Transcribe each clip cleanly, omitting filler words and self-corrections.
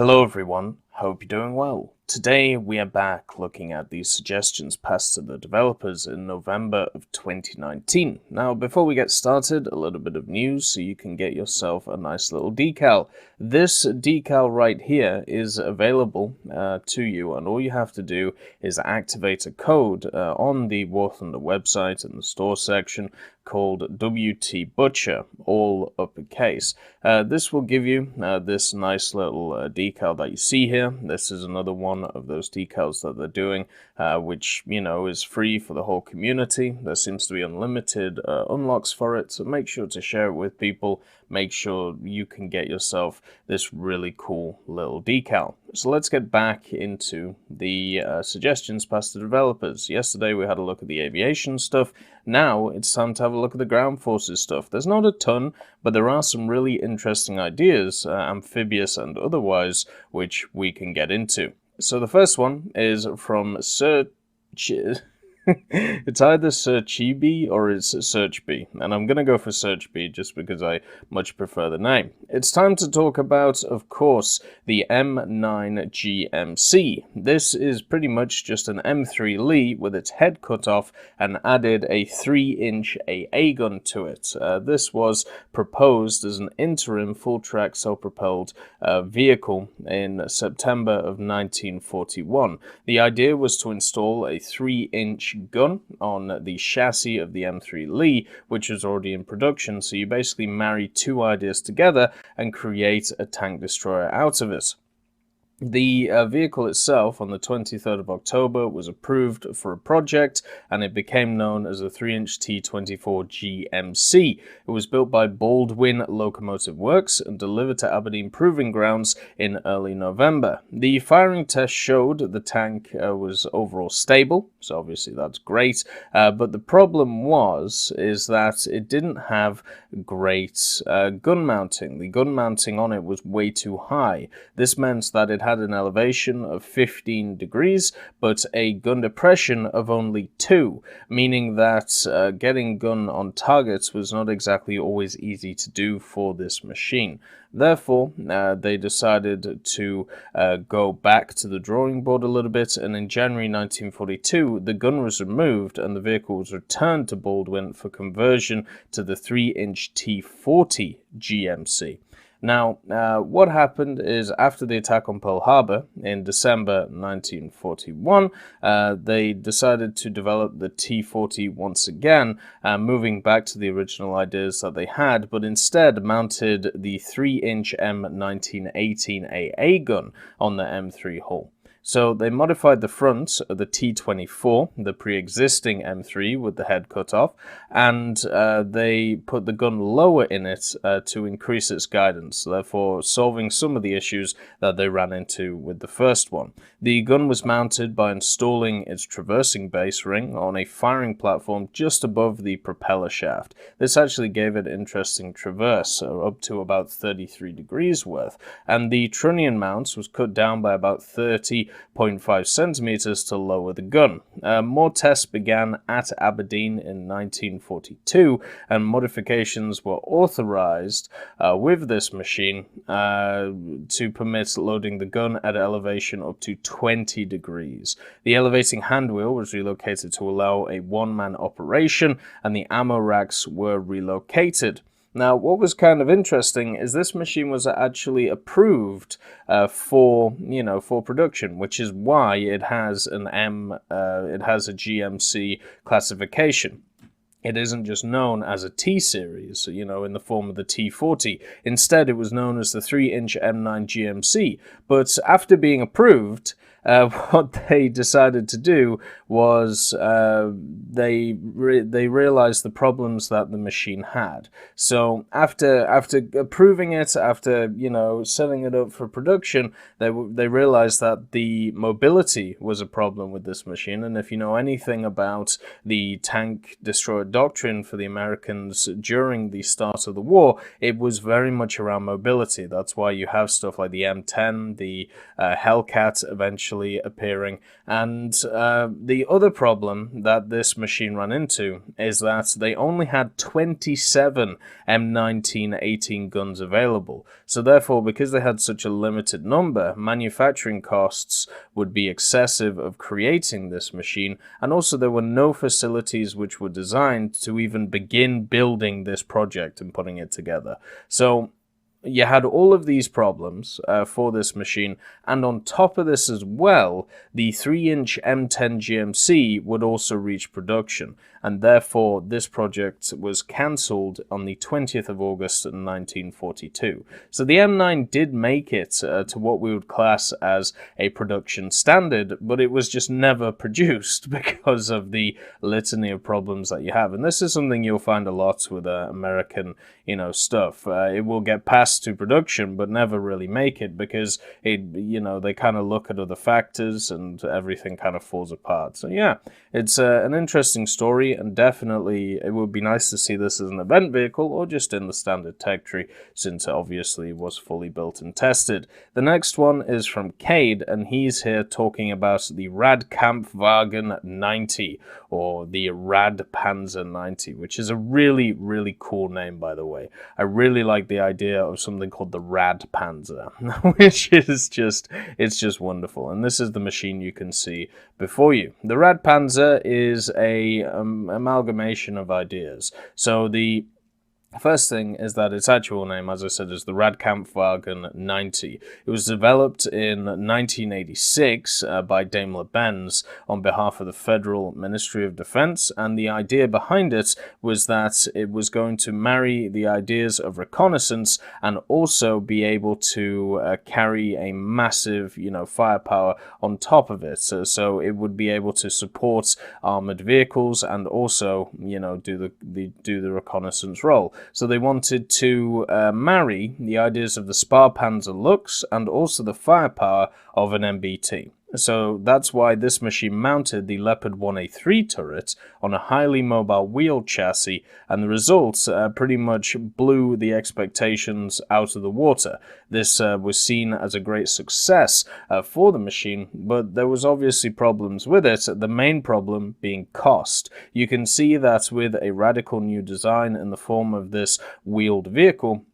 Hello everyone, hope you're doing well. Today we are back looking at the suggestions passed to the developers in November of 2019. Now before we get started, a little bit of news so you can get yourself a nice little decal. This decal right here is available to you, and all you have to do is activate a code on the War Thunder website in the store section called WT Butcher, all uppercase. This will give you this nice little decal that you see here. This is another one of those decals that they're doing, which, you know, is free for the whole community. There seems to be unlimited unlocks for it, so make sure to share it with people. Make sure you can get yourself this really cool little decal. So let's get back into the suggestions passed to developers. Yesterday we had a look at the aviation stuff. Now it's time to have a look at the ground forces stuff. There's not a ton, but there are some really interesting ideas, amphibious and otherwise, which we can get into. So the first one is from it's either SearchB or it's SearchB, and I'm going to go for SearchB just because I much prefer the name. It's time to talk about, of course, the M9 GMC. This is pretty much just an M3 Lee with its head cut off and added a 3-inch AA gun to it. This was proposed as an interim full-track self-propelled vehicle in September of 1941. The idea was to install a 3-inch gun on the chassis of the M3 Lee, which was already in production, so you basically marry two ideas together and create a tank destroyer out of it. The vehicle itself, on the 23rd of October, was approved for a project, and it became known as the 3-inch T24 GMC. It was built by Baldwin Locomotive Works and delivered to Aberdeen Proving Grounds in early November. The firing test showed the tank was overall stable, so obviously that's great, but the problem is that it didn't have great gun mounting. The gun mounting on it was way too high. This meant that it had an elevation of 15 degrees, but a gun depression of only 2, meaning that getting gun on targets was not exactly always easy to do for this machine. Therefore, they decided to go back to the drawing board a little bit, and in January 1942, the gun was removed and the vehicle was returned to Baldwin for conversion to the 3-inch T40 GMC. Now, what happened is after the attack on Pearl Harbor in December 1941, they decided to develop the T40 once again, moving back to the original ideas that they had, but instead mounted the 3-inch M1918 AA gun on the M3 hull. So they modified the front of the T24, the pre-existing M3 with the head cut off, and they put the gun lower in it to increase its guidance, therefore solving some of the issues that they ran into with the first one. The gun was mounted by installing its traversing base ring on a firing platform just above the propeller shaft. This actually gave it interesting traverse, up to about 33 degrees worth, and the trunnion mounts was cut down by about 30.5 centimeters to lower the gun. More tests began at Aberdeen in 1942, and modifications were authorized with this machine to permit loading the gun at elevation up to 20 degrees. The elevating handwheel was relocated to allow a one-man operation, and the ammo racks were relocated. Now, what was kind of interesting is this machine was actually approved for production, which is why it has a GMC classification. It isn't just known as a T-series, in the form of the T40. Instead, it was known as the 3-inch M9 GMC. But after being approved, what they decided to do was they realized the problems that the machine had. So after approving it, after setting it up for production, they realized that the mobility was a problem with this machine. And if you know anything about the tank destroyer doctrine for the Americans during the start of the war, it was very much around mobility. That's why you have stuff like the M10, the Hellcat eventually actually appearing. And the other problem that this machine ran into is that they only had 27 M1918 guns available. So therefore, because they had such a limited number, manufacturing costs would be excessive of creating this machine, and also there were no facilities which were designed to even begin building this project and putting it together. So you had all of these problems for this machine, and on top of this as well, the 3-inch M10 GMC would also reach production, and therefore this project was cancelled on the 20th of August 1942. So the M9 did make it to what we would class as a production standard, but it was just never produced because of the litany of problems that you have. And this is something you'll find a lot with American, stuff. It will get passed to production but never really make it because they kind of look at other factors and everything kind of falls apart. So yeah, it's an interesting story, and definitely it would be nice to see this as an event vehicle or just in the standard tech tree, since it obviously was fully built and tested. The next one is from Cade, and he's here talking about the Rad Kampfwagen 90, or the Rad Panzer 90, which is a really, really cool name, by the way. I really like the idea of something called the Rad Panzer, which is just wonderful. And this is the machine you can see before you. The Rad Panzer is a amalgamation of ideas. So the first thing is that its actual name, as I said, is the Rad Kampfwagen 90. It was developed in 1986 by Daimler-Benz on behalf of the Federal Ministry of Defense, and the idea behind it was that it was going to marry the ideas of reconnaissance and also be able to carry a massive, firepower on top of it. So it would be able to support armored vehicles and also, do the reconnaissance role. So they wanted to marry the ideas of the Sparpanzer looks and also the firepower of an MBT. So that's why this machine mounted the Leopard 1A3 turret on a highly mobile wheeled chassis, and the results pretty much blew the expectations out of the water. This was seen as a great success for the machine, but there was obviously problems with it, the main problem being cost. You can see that with a radical new design in the form of this wheeled vehicle,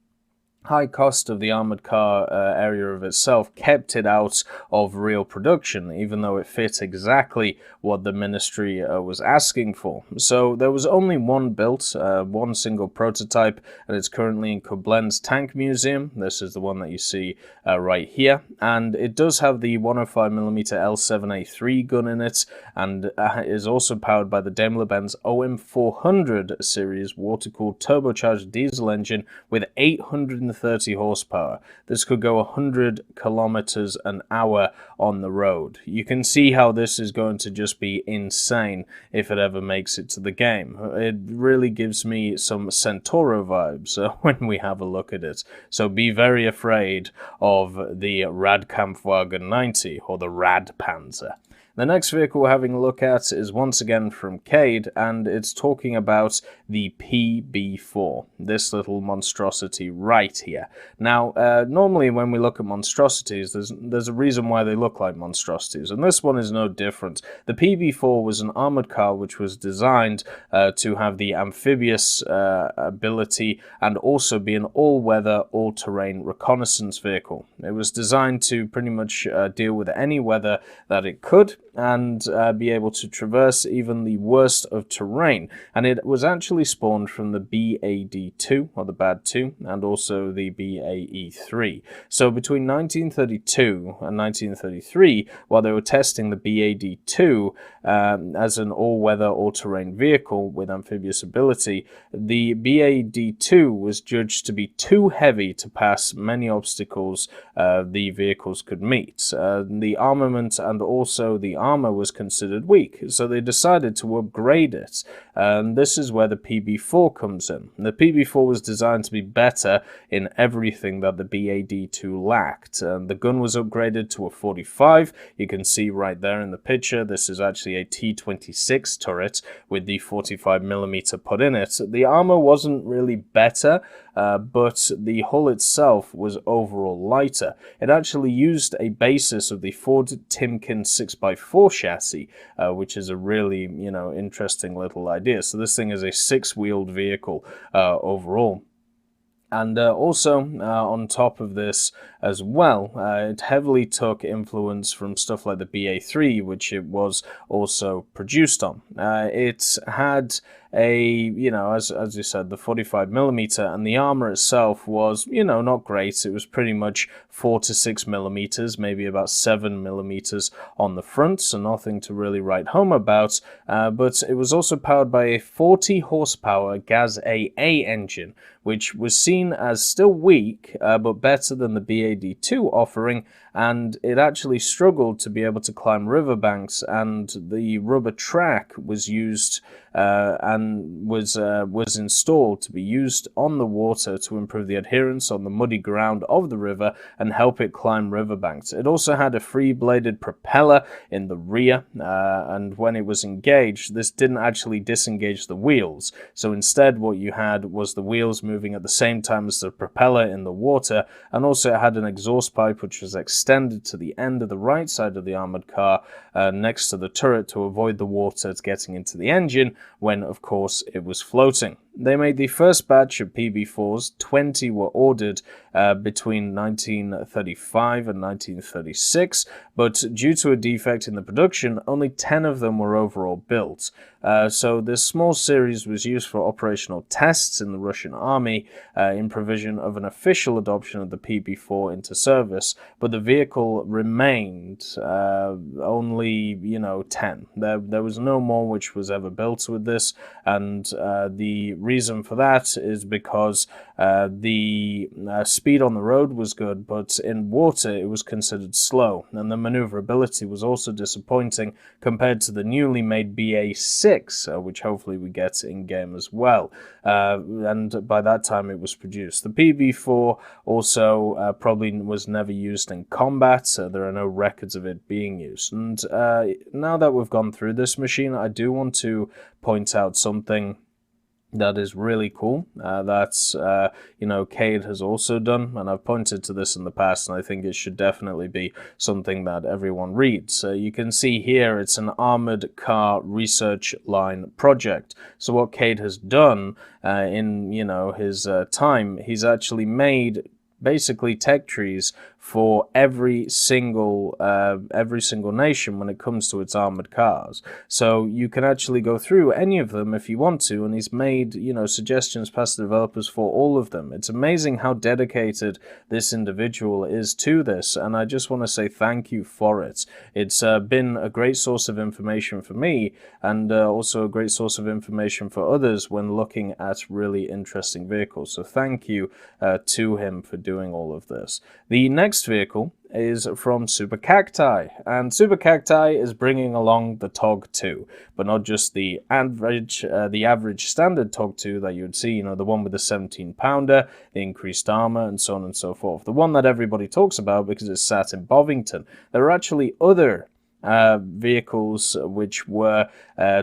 high cost of the armored car area of itself kept it out of real production, even though it fit exactly what the ministry was asking for. So there was only one built, one single prototype, and it's currently in Koblenz Tank Museum. This is the one that you see right here, and it does have the 105mm L7A3 gun in it, and is also powered by the Daimler-Benz OM400 series water-cooled turbocharged diesel engine with 830 horsepower. This could go 100 kilometers an hour on the road. You can see how this is going to just be insane if it ever makes it to the game. It really gives me some Centauro vibes when we have a look at it. So be very afraid of the Rad Kampfwagen 90 or the Rad Panzer. The next vehicle we're having a look at is once again from Cade, and it's talking about the PB4, this little monstrosity right here. Now, normally when we look at monstrosities, there's a reason why they look like monstrosities, and this one is no different. The PB4 was an armored car which was designed to have the amphibious ability and also be an all-weather, all-terrain reconnaissance vehicle. It was designed to pretty much deal with any weather that it could, and be able to traverse even the worst of terrain. And it was actually spawned from the BAD-2, or the BAD-2, and also the BAE-3. So between 1932 and 1933, while they were testing the BAD-2 as an all-weather, all-terrain vehicle with amphibious ability, the BAD-2 was judged to be too heavy to pass many obstacles the vehicles could meet. The armament and also the armor was considered weak, so they decided to upgrade it. And this is where the PB4 comes in. The PB4 was designed to be better in everything that the BAD2 lacked. The gun was upgraded to a 45. You can see right there in the picture, this is actually a T26 turret with the 45mm put in it. The armor wasn't really better, but the hull itself was overall lighter. It actually used a basis of the Ford Timken 6x4 chassis, which is a really, interesting little idea. So this thing is a 6-wheeled vehicle overall. And also, on top of this as well, it heavily took influence from stuff like the BA3, which it was also produced on. It had as you said, the 45mm, and the armor itself was, not great. It was pretty much 4 to 6mm, maybe about 7mm on the front, so nothing to really write home about. But it was also powered by a 40 horsepower Gaz AA engine, which was seen as still weak, but better than the BAD2 offering, and it actually struggled to be able to climb riverbanks, and the rubber track was used and was installed to be used on the water to improve the adherence on the muddy ground of the river and help it climb riverbanks. It also had a free-bladed propeller in the rear, and when it was engaged, this didn't actually disengage the wheels. So instead, what you had was the wheels moving at the same time as the propeller in the water, and also it had an exhaust pipe which was extended to the end of the right side of the armored car next to the turret to avoid the water getting into the engine when, of course, it was floating. They made the first batch of PB4s. 20 were ordered between 1935 and 1936, but due to a defect in the production, only 10 of them were overall built. So this small series was used for operational tests in the Russian army in provision of an official adoption of the PB4 into service, but the vehicle remained only, 10. There was no more which was ever built with this, and the reason for that is because the speed on the road was good, but in water it was considered slow, and the maneuverability was also disappointing compared to the newly made BA6, which hopefully we get in game as well. And by that time it was produced. The PB4 also probably was never used in combat, so there are no records of it being used. And now that we've gone through this machine, I do want to point out something that is really cool, that's, Cade has also done, and I've pointed to this in the past, and I think it should definitely be something that everyone reads. You can see here it's an armored car research line project. So what Cade has done in, his time, he's actually made basically tech trees for every single nation when it comes to its armored cars. So you can actually go through any of them if you want to, and he's made, suggestions past the developers for all of them. It's amazing how dedicated this individual is to this, and I just want to say thank you for it. It's been a great source of information for me, and also a great source of information for others when looking at really interesting vehicles. So thank you to him for doing all of this. The next vehicle is from Super Cacti, and Super Cacti is bringing along the TOG 2, but not just the average standard TOG 2 that you would see, the one with the 17-pounder, the increased armor, and so on and so forth. The one that everybody talks about because it's sat in Bovington. There are actually other vehicles which were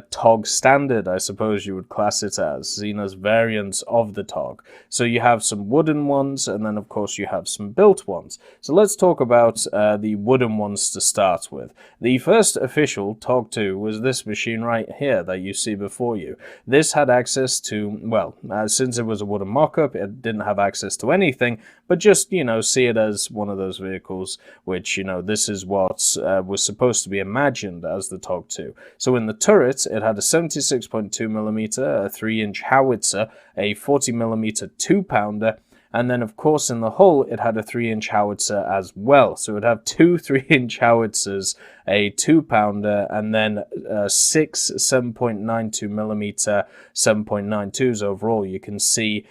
TOG standard, I suppose you would class it as, seen as variants of the TOG. So you have some wooden ones, and then of course you have some built ones. So let's talk about the wooden ones to start with. The first official TOG 2 was this machine right here that you see before you. This had access to, well, since it was a wooden mock-up, it didn't have access to anything, but just, see it as one of those vehicles which, this is what was supposed to be imagined as the TOG 2. So in the turret, it had a 76.2mm, a 3-inch howitzer, a 40mm 2-pounder, and then of course in the hull it had a 3-inch howitzer as well. So it would have two 3-inch howitzers, a 2-pounder, and then 6 7.92mm 7.92s overall. You can see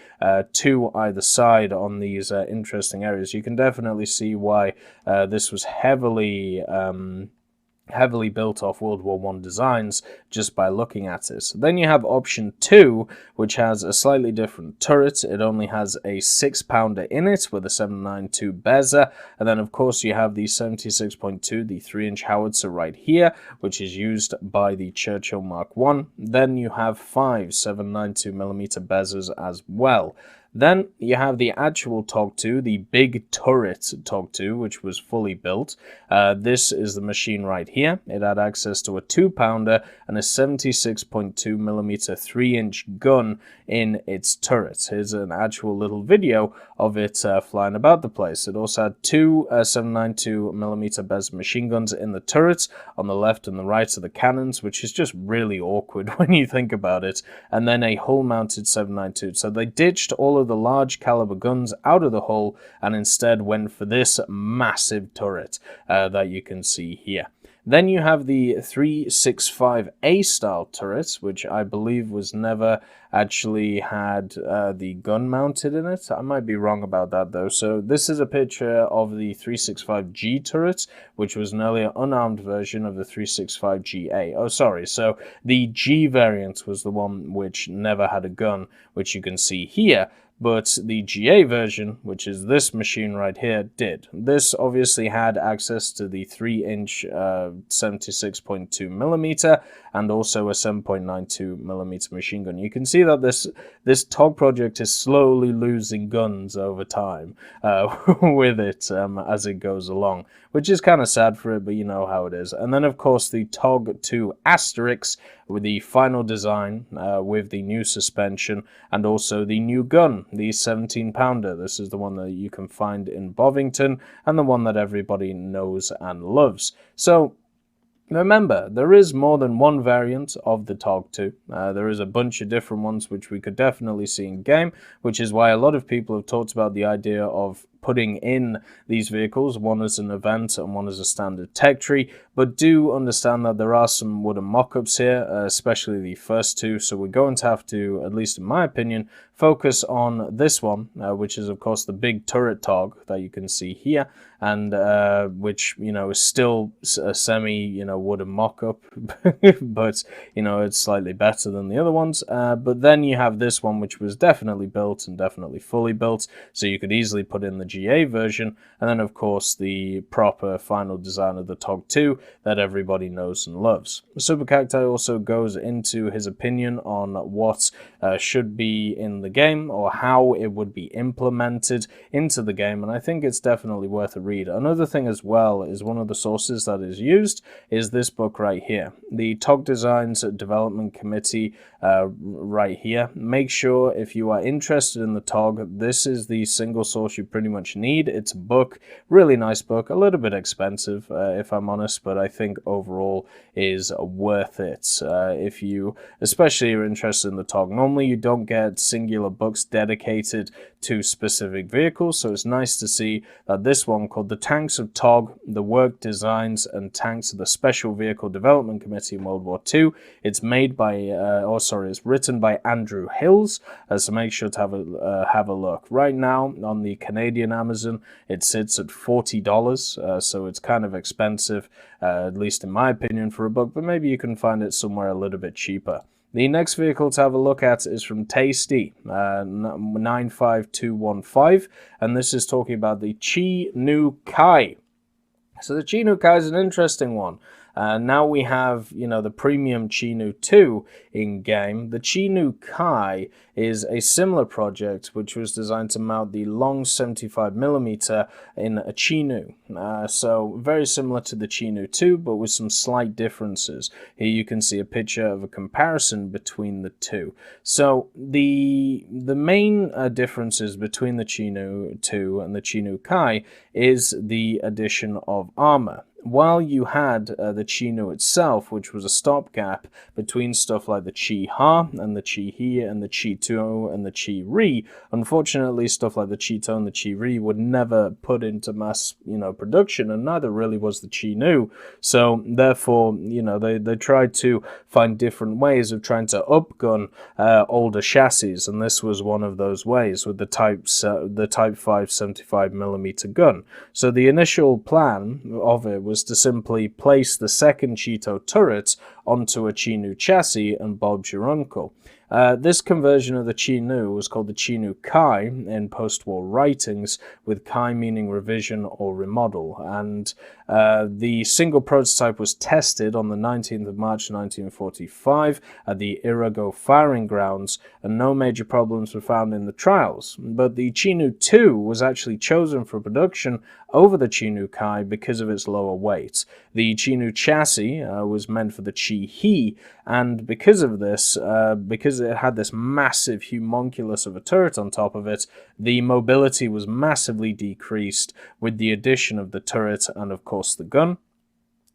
two either side on these interesting areas. You can definitely see why this was heavily heavily built off World War I designs just by looking at it. Then you have option 2, which has a slightly different turret. It only has a 6-pounder in it with a 7.92 Bezer, and then of course you have the 76.2, the 3-inch howitzer right here, which is used by the Churchill Mark I. Then you have 5 7.92mm Bezers as well. Then you have the actual TOG2, the big turret TOG2, which was fully built. This is the machine right here. It had access to a 2-pounder and a 76.2mm 3-inch gun in its turret. Here's an actual little video of it flying about the place. It also had two 7.92mm Bezer machine guns in the turret on the left and the right of the cannons, which is just really awkward when you think about it, and then a hull-mounted 7.92. So they ditched all of the large caliber guns out of the hull and instead went for this massive turret that you can see here. Then you have the 365A style turret, which I believe was never actually had the gun mounted in it. I might be wrong about that though. So this is a picture of the 365G turret, which was an earlier unarmed version of the 365GA. Oh, sorry. So the G variant was the one which never had a gun, which you can see here. But the GA version, which is this machine right here, did. This obviously had access to the 3-inch 76.2mm and also a 7.92mm machine gun. You can see that this TOG project is slowly losing guns over time with it as it goes along, which is kind of sad for it, but you know how it is. And then, of course, the TOG2 Asterix with the final design with the new suspension and also the new gun, the 17-pounder. This is the one that you can find in Bovington and the one that everybody knows and loves. So remember, there is more than one variant of the TOG2. There is a bunch of different ones which we could definitely see in game, which is why a lot of people have talked about the idea of putting in these vehicles, one as an event and one as a standard tech tree, but do understand that there are some wooden mock-ups here, especially the first two, so we're going to have to, at least in my opinion, focus on this one, which is of course the big turret TOG that you can see here, and which, you know, is still a semi, you know, wooden mock-up, but, you know, it's slightly better than the other ones. But then you have this one, which was definitely built and definitely fully built, so you could easily put in the GA version, and then of course the proper final design of the TOG2 that everybody knows and loves. Super Cacti also goes into his opinion on what should be in the game or how it would be implemented into the game, and I think it's definitely worth a read. Another thing as well is one of the sources that is used is this book right here, the TOG Designs Development Committee right here. Make sure if you are interested in the TOG, this is the single source you pretty much need. It's a book, really nice book, a little bit expensive if I'm honest, but I think overall is worth it if you especially are interested in the TOG. Normally you don't get singular books dedicated to specific vehicles, so it's nice to see that this one, called The Tanks of TOG, The Work, Designs and Tanks of the Special Vehicle Development Committee in World War II, it's made by, it's written by Andrew Hills, so make sure to have a look. Right now on the Canadian Amazon it sits at $40, so it's kind of expensive, at least in my opinion, for a book, but maybe you can find it somewhere a little bit cheaper. The next vehicle to have a look at is from Tasty, 95215, and this is talking about the Chi Nu Kai. So the Chi Nu Kai is an interesting one. Now we have, you know, the premium Chi Nu 2 in game. The Chi Nu Kai is a similar project which was designed to mount the long 75mm in a Chi Nu. So very similar to the Chi Nu 2, but with some slight differences. Here you can see a picture of a comparison between the two. So the main differences between the Chi Nu 2 and the Chi Nu Kai is the addition of armor. While you had the Chi Nu itself, which was a stopgap between stuff like the Chi Ha and the Chi He and the Chi To and the Chi Ri, unfortunately stuff like the Chi To and the Chi Ri were never put into mass, you know, production, and neither really was the Chi Nu. So therefore, you know, they tried to find different ways of trying to upgun older chassis, and this was one of those ways with the Type 5 75mm gun. So the initial plan of it was was to simply place the second Cheeto turret onto a Chi-Nu chassis and Bob's your uncle. This conversion of the Chi-Nu was called the Chi-Nu Kai in post-war writings, with Kai meaning revision or remodel, and the single prototype was tested on the 19th of March 1945 at the Irago firing grounds, and no major problems were found in the trials. But the Chi-Nu 2 was actually chosen for production over the Chi-Nu Kai because of its lower weight. The Chi-Nu chassis was meant for the Chi-He, and because of this, because it had this massive homunculus of a turret on top of it, the mobility was massively decreased with the addition of the turret and of course the gun.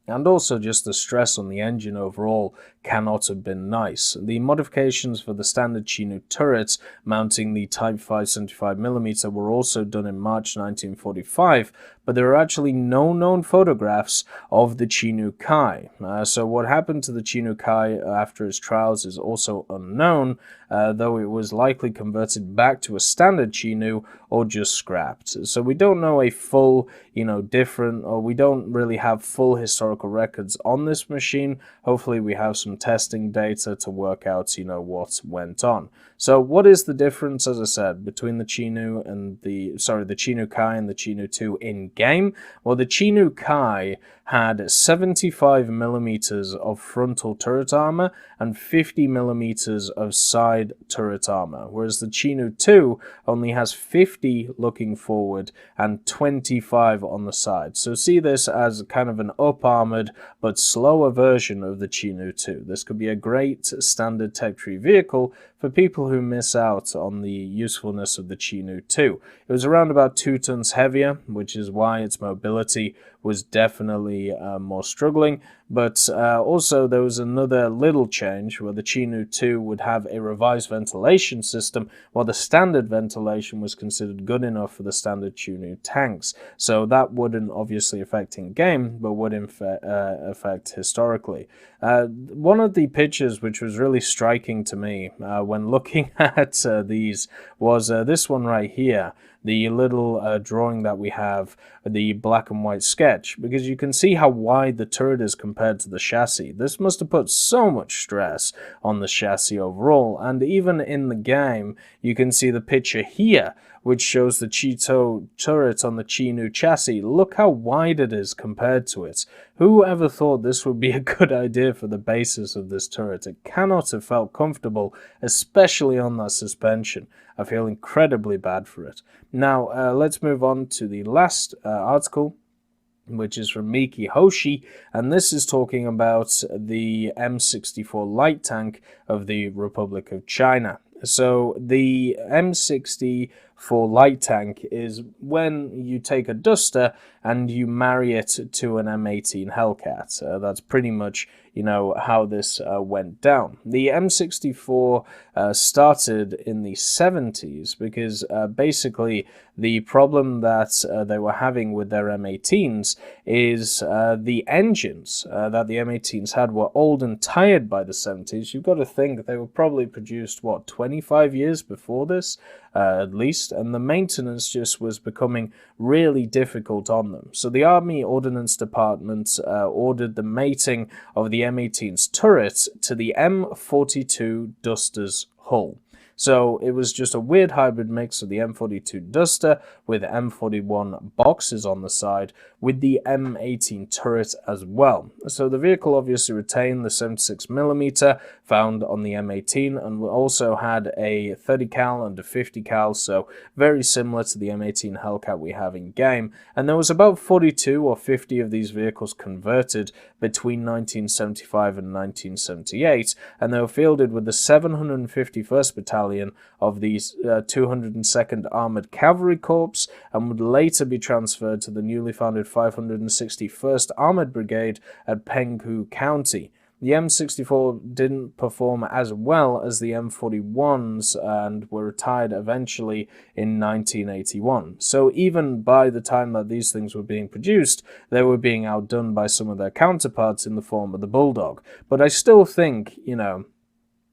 And also just the stress on the engine overall cannot have been nice. The modifications for the standard Chi-Nu turrets mounting the Type 575mm were also done in March 1945, but there are actually no known photographs of the Chi-Nu Kai. So what happened to the Chi-Nu Kai after its trials is also unknown, though it was likely converted back to a standard Chi-Nu or just scrapped. So we don't know a full, we don't really have full historical records on this machine. Hopefully we have some testing data to work out, what went on. So what is the difference, as I said, between the Chi-Nu and the Chi-Nu Kai and the Chi-Nu 2 in game? Well, the Chi-Nu Kai had 75mm of frontal turret armor and 50mm of side turret armor, whereas the Chi-Nu 2 only has 50 looking forward and 25 on the side. So see this as kind of an up-armored but slower version of the Chi-Nu 2. This could be a great standard tech tree vehicle for people who miss out on the usefulness of the Chi-Nu 2. It was around about 2 tons heavier, which is why its mobility was definitely more struggling, but also there was another little change where the Chi-Nu 2 would have a revised ventilation system, while the standard ventilation was considered good enough for the standard Chi-Nu tanks. So that wouldn't obviously affect in game, but would affect historically. One of the pictures which was really striking to me when looking at these was this one right here. The little drawing that we have, the black and white sketch, because you can see how wide the turret is compared to the chassis. This must have put so much stress on the chassis overall, and even in the game, you can see the picture here, which shows the Cheeto turret on the Chi-Nu chassis. Look how wide it is compared to it. Who ever thought this would be a good idea for the basis of this turret? It cannot have felt comfortable, especially on that suspension. I feel incredibly bad for it. Now, let's move on to the last article, which is from Miki Hoshi, and this is talking about the M64 light tank of the Republic of China. So the M64 light tank is when you take a Duster and you marry it to an M18 Hellcat. That's pretty much, how this went down. The M64 started in the 70s because basically the problem that they were having with their M18s is the engines that the M18s had were old and tired by the 70s. You've got to think that they were probably produced, 25 years before this, at least, and the maintenance just was becoming really difficult on them. So the Army Ordnance Department ordered the mating of the M18's turret to the M42 Duster's hull. So it was just a weird hybrid mix of the M42 Duster with M41 boxes on the side with the M18 turret as well. So the vehicle obviously retained the 76mm found on the M18 and also had a 30 cal and a 50 cal, so very similar to the M18 Hellcat we have in game. And there was about 42 or 50 of these vehicles converted between 1975 and 1978, and they were fielded with the 751st Battalion of the 202nd Armored Cavalry Corps and would later be transferred to the newly founded 561st Armored Brigade at Penghu County. The M64 didn't perform as well as the M41s and were retired eventually in 1981. So even by the time that these things were being produced, they were being outdone by some of their counterparts in the form of the Bulldog. But I still think,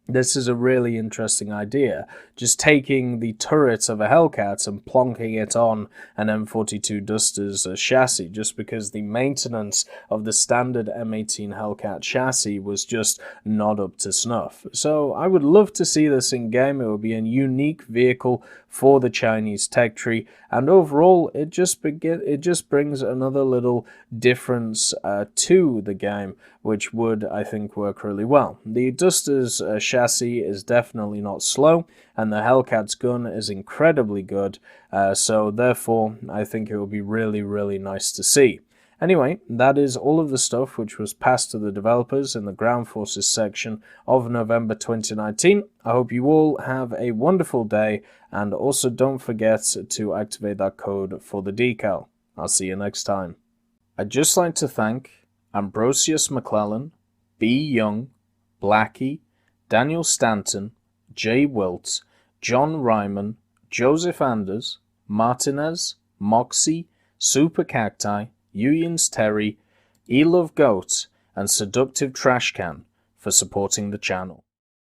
This is a really interesting idea, just taking the turret of a Hellcat and plonking it on an M42 Duster's chassis, just because the maintenance of the standard M18 Hellcat chassis was just not up to snuff. So I would love to see this in game. It would be a unique vehicle for the Chinese tech tree, and overall it just brings another little difference to the game, which would, I think, work really well. The Duster's chassis is definitely not slow, and the Hellcat's gun is incredibly good, so therefore I think it will be really, really nice to see. Anyway, that is all of the stuff which was passed to the developers in the Ground Forces section of November 2019. I hope you all have a wonderful day, and also don't forget to activate that code for the decal. I'll see you next time. I'd just like to thank Ambrosius McClellan, B. Young, Blackie, Daniel Stanton, Jay Wilt, John Ryman, Joseph Anders, Martinez, Moxie, Super Cacti, Uyins Terry, Elove Goat, and Seductive Trashcan for supporting the channel.